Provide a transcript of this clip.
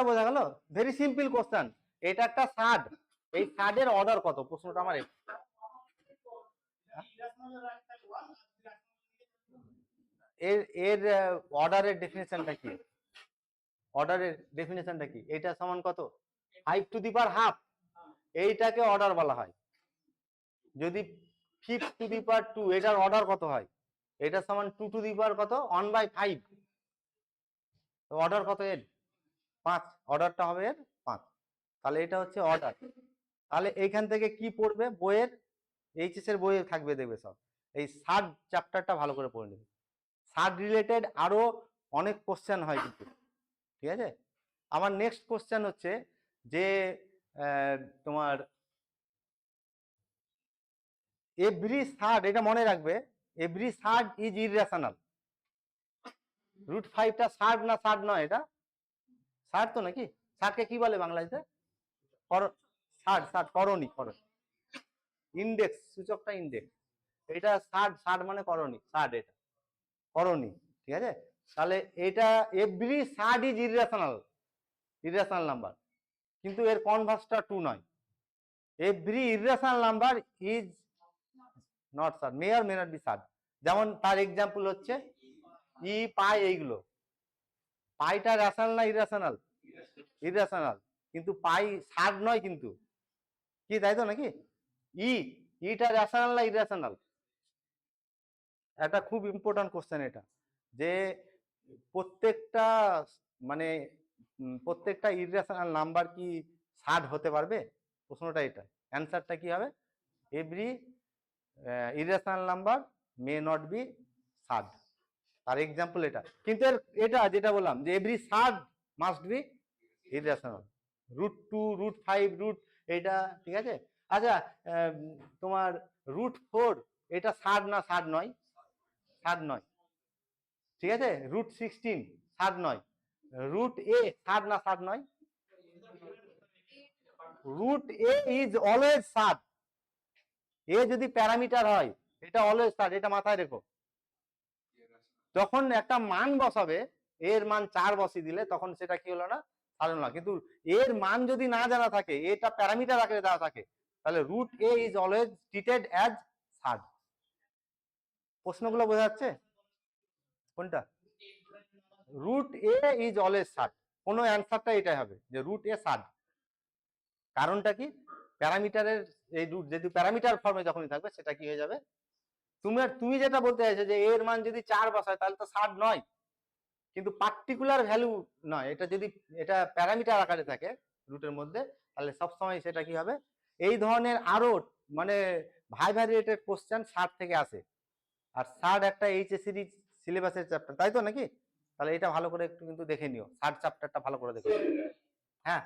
প্রশ্নটা বোঝা গেল? Very simple question. এটা একটা সাড, এই সাডের অর্ডার কত? প্রশ্নটা আমার এর এর অর্ডারের ডেফিনেশনটা কি? অর্ডারের ডেফিনেশনটা কি? এটা সমান কত? 5 টু দি পাওয়ার হাফ, এইটাকে অর্ডার বলা হয়। যদি 5 টু দি পাওয়ার 2, এটার অর্ডার কত হয়? এটা সমান 2 টু দি পাওয়ার কত? 1/5। তো অর্ডার কত এর? 5। অর্ডারটা হবে এর 5। তাহলে এটা হচ্ছে অর্ডার। তাহলে এইখান থেকে কি পড়বে? বইয়ের, এইচএস এর বইয়ে থাকবে, দেখবে সব। এই সাড চ্যাপ্টারটা ভালো করে পড়ে নেবে। সাড রিলেটেড আরো অনেক কোশ্চেন হয় কিন্তু, ঠিক আছে? আমার নেক্সট কোশ্চেন হচ্ছে যে তোমার এভরি সাড, এটা মনে রাখবে, এভরি সাড ইজ ইররেশনাল। √5টা সাড না সাড নয়? এটা সাড তো নাকি? সাডকে কি বলে বাংলাতে? সাড, সাড করণী, করণী। ইন্ডেক্স, সূচকটা ইন্ডেক্স। এটা সাড, সাড মানে করণী, সাড এটা করণী, ঠিক আছে? তাহলে এটা every surd is irrational, irrational number, কিন্তু এর কনভার্সটা 2 নয়। Every irrational number is not surd, may or may not be surd. যেমন তার এক্সাম্পল হচ্ছে ই, পাই, এইগুলো। পাইটা রেশনাল না ইররেশনাল? ইররেশনাল, কিন্তু পাই সাড নয় কিন্তু, কি তাই তো নাকি? ইটা রেশনাল না ইররেশনাল? একটা খুব ইম্পর্টেন্ট কোশ্চেন এটা, যে প্রত্যেকটা মানে প্রত্যেকটা ইররেশনাল নাম্বার কি সাড হতে পারবে? প্রশ্নটা এটা। অ্যান্সারটা কি হবে? Every irrational number may not be surd. তার এক্সাম্পল এটা। কিন্তু এটা যেটা বললাম যে every surd must be irrational. √2, √5, এটা, ঠিক আছে? আচ্ছা, তোমার √4 এটা সাড না সাড নয়? সাড নয়, ঠিক আছে? √16 সাড নয়। √a সাড না সাড নয়? √a is always surd. A যদি প্যারামিটার হয়, এটা অলওয়েজ সাড, এটা মাথায় রেখো। যখন একটা মান বসাবে, এর মান 4 বসিয়ে দিলে তখন সেটা কি হলো না? সাড হলো না। কিন্তু এর মান যদি না জানা থাকে, এটা প্যারামিটার আকারে দেওয়া থাকে, তাহলে √a is always treated as surd. প্রশ্নগুলো বোঝা যাচ্ছে? কোনটা? √a ইজ অলওয়েজ সাড, কোন অ্যান্সারটা এটাই হবে যে √a সাড। কারণটা কি? প্যারামিটারের এই রুট যদি প্যারামিটার ফর্মে যখনই থাকবে, সেটা কি হয়ে যাবে? তুমি যেটা বলতে চাইছো যে এর মান যদি 4 বসায় তাহলে তো সাড নয়, কিন্তু পার্টিকুলার ভ্যালু নয়। এটা যদি এটা প্যারামিটার আকারে থাকে রুটের মধ্যে, তাহলে সবসময় সেটা কি হবে? এই ধরনের আরো মানে ভাইভা রিলেটেড কোশ্চেন সাড থেকে আসে। আর সাড একটা এইচএসসি সিলেবাসের চ্যাপ্টার, তাই তো নাকি? তাহলে এটা ভালো করে একটু কিন্তু দেখে নিও, সাড চ্যাপ্টারটা ভালো করে দেখে নিও। হ্যাঁ।